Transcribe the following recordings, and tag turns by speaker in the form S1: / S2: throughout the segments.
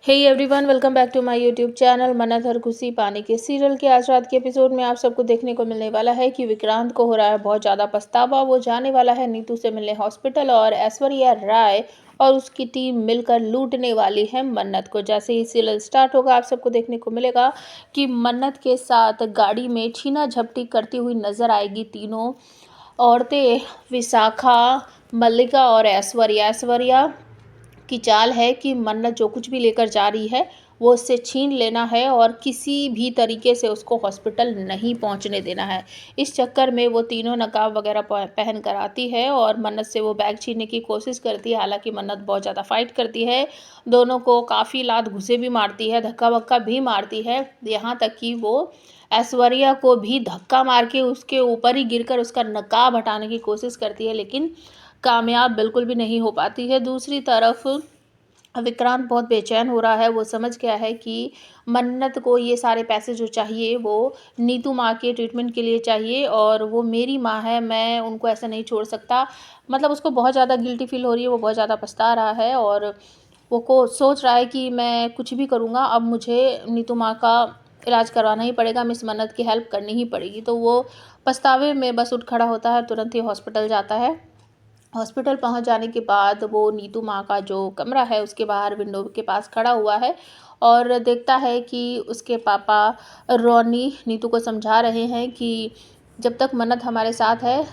S1: Hey everyone, welcome back to my YouTube channel Mannat और खुशी पानी के सीरियल के आज रात के एपिसोड में आप सबको देखने को मिलने वाला है कि विक्रांत को हो रहा है बहुत ज़्यादा पछतावा। वो जाने वाला है नीतू से मिलने हॉस्पिटल और ऐश्वर्या राय और उसकी टीम मिलकर लूटने वाली है मन्नत को। जैसे ही सीरियल स्टार्ट होगा आप सबको देखने को मिलेगा कि मन्नत के साथ गाड़ी में छीना झपटी करती हुई नजर आएगी तीनों औरतें, विशाखा, मल्लिका और ऐश्वर्या की चाल है कि मन्नत जो कुछ भी लेकर जा रही है वो उससे छीन लेना है और किसी भी तरीके से उसको हॉस्पिटल नहीं पहुंचने देना है। इस चक्कर में वो तीनों नकाब वगैरह पहन कर आती है और मन्नत से वो बैग छीनने की कोशिश करती है। हालांकि मन्नत बहुत ज़्यादा फाइट करती है, दोनों को काफ़ी लात घुसे भी मारती है, धक्का वक्का भी मारती है, यहाँ तक कि वो ऐश्वर्या को भी धक्का मार के उसके ऊपर ही गिरकर उसका नकाब हटाने की कोशिश करती है, लेकिन कामयाब बिल्कुल भी नहीं हो पाती है। दूसरी तरफ विक्रांत बहुत बेचैन हो रहा है। वो समझ गया है कि मन्नत को ये सारे पैसे जो चाहिए वो नीतू माँ के ट्रीटमेंट के लिए चाहिए और वो मेरी माँ है, मैं उनको ऐसे नहीं छोड़ सकता। मतलब उसको बहुत ज़्यादा गिल्टी फील हो रही है, वो बहुत ज़्यादा पछता रहा है और वो को सोच रहा है कि मैं कुछ भी करूँगा, अब मुझे नीतू माँ का इलाज करवाना ही पड़ेगा, मिस मन्नत की हेल्प करनी ही पड़ेगी। तो वो पछतावे में बस उठ खड़ा होता है, तुरंत ही हॉस्पिटल जाता है। हॉस्पिटल पहुंच जाने के बाद वो नीतू माँ का जो कमरा है उसके बाहर विंडो के पास खड़ा हुआ है और देखता है कि उसके पापा रोनी नीतू को समझा रहे हैं कि जब तक मन्नत हमारे साथ है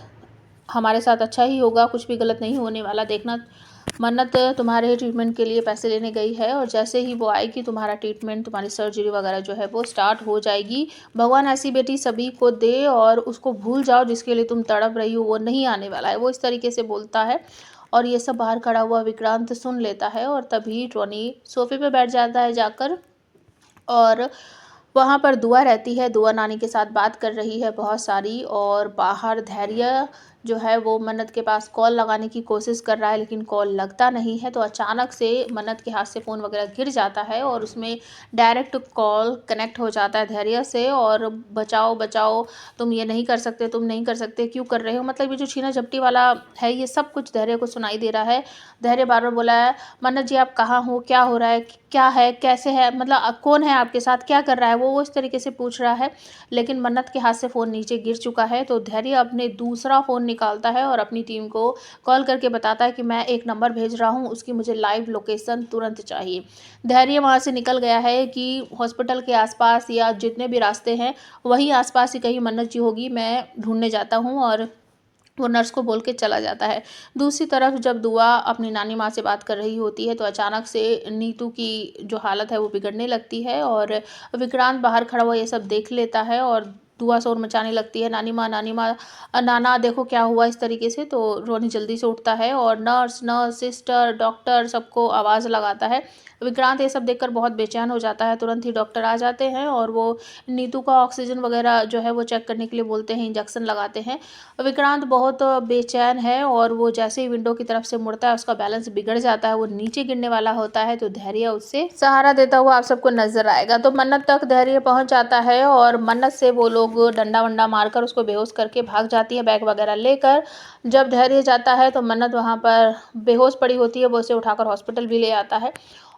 S1: हमारे साथ अच्छा ही होगा, कुछ भी गलत नहीं होने वाला। देखना, मन्नत तुम्हारे ट्रीटमेंट के लिए पैसे लेने गई है और जैसे ही वो आएगी तुम्हारा ट्रीटमेंट, तुम्हारी सर्जरी वगैरह जो है वो स्टार्ट हो जाएगी। भगवान ऐसी बेटी सभी को दे और उसको भूल जाओ जिसके लिए तुम तड़प रही हो, वो नहीं आने वाला है। वो इस तरीके से बोलता है और ये सब बाहर खड़ा हुआ विक्रांत सुन लेता है और तभी टॉनी सोफे पे बैठ जाता है जाकर और वहाँ पर दुआ रहती है। दुआ नानी के साथ बात कर रही है बहुत सारी और बाहर धैर्य जो है वो मन्नत के पास कॉल लगाने की कोशिश कर रहा है, लेकिन कॉल लगता नहीं है। तो अचानक से मन्नत के हाथ से फ़ोन वगैरह गिर जाता है और उसमें डायरेक्ट कॉल कनेक्ट हो जाता है धैर्य से और बचाओ बचाओ, तुम ये नहीं कर सकते, तुम नहीं कर सकते, क्यों कर रहे हो। मतलब ये जो छीना झपटी वाला है ये सब कुछ धैर्य को सुनाई दे रहा है। धैर्य बार बार बोला है, मन्नत जी आप कहाँ हो, क्या हो रहा है, क्या है, कैसे है, मतलब कौन है आपके साथ, क्या कर रहा है। वो इस तरीके से पूछ रहा है, लेकिन मन्नत के हाथ से फ़ोन नीचे गिर चुका है। तो धैर्य अपने दूसरा फ़ोन निकालता है और अपनी टीम को कॉल करके बताता है कि मैं एक नंबर भेज रहा हूँ, उसकी मुझे लाइव लोकेशन तुरंत चाहिए। धैर्य वहाँ से निकल गया है कि हॉस्पिटल के आसपास या जितने भी रास्ते हैं वहीं आसपास ही कहीं मन्नत जी होगी, मैं ढूंढने जाता हूँ, और वो नर्स को बोल के चला जाता है। दूसरी तरफ जब दुआ अपनी नानी माँ से बात कर रही होती है तो अचानक से नीतू की जो हालत है वो बिगड़ने लगती है और विक्रांत बाहर खड़ा हुआ ये सब देख लेता है और दुआ शोर मचाने लगती है, नानी माँ, नानी माँ, नाना देखो क्या हुआ, इस तरीके से। तो रोनी जल्दी से उठता है और नर्स सिस्टर डॉक्टर सबको आवाज़ लगाता है। विक्रांत ये सब देखकर बहुत बेचैन हो जाता है। तुरंत ही डॉक्टर आ जाते हैं और वो नीतू का ऑक्सीजन वगैरह जो है वो चेक करने के लिए बोलते हैं, इंजेक्शन लगाते हैं। विक्रांत बहुत बेचैन है और वो जैसे ही विंडो की तरफ से मुड़ता है उसका बैलेंस बिगड़ जाता है, वो नीचे गिरने वाला होता है। तो धैर्य उससे सहारा देता हुआ आप सबको नजर आएगा। तो मन्नत तक धैर्य पहुंच जाता है और मन्नत से वो लोग डंडा वंडा मारकर उसको बेहोश करके भाग जाती है बैग वगैरह लेकर। जब धैर्य जाता है तो मन्नत वहां पर बेहोश पड़ी होती है, वो उसे उठाकर हॉस्पिटल भी ले आता है।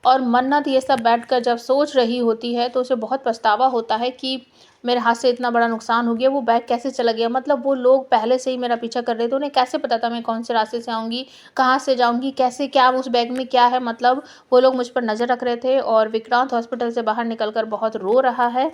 S1: और मन्नत ये सब बैठकर जब सोच रही होती है तो उसे बहुत पछतावा होता है कि मेरे हाथ से इतना बड़ा नुकसान हो गया, वो बैग कैसे चला गया। मतलब वो लोग पहले से ही मेरा पीछा कर रहे थे, उन्हें कैसे पता था मैं कौन से रास्ते से आऊँगी, कहाँ से जाऊँगी, कैसे, क्या उस बैग में क्या है। मतलब वो लोग मुझ पर नज़र रख रहे थे। और विक्रांत हॉस्पिटल से बाहर निकलकर बहुत रो रहा है।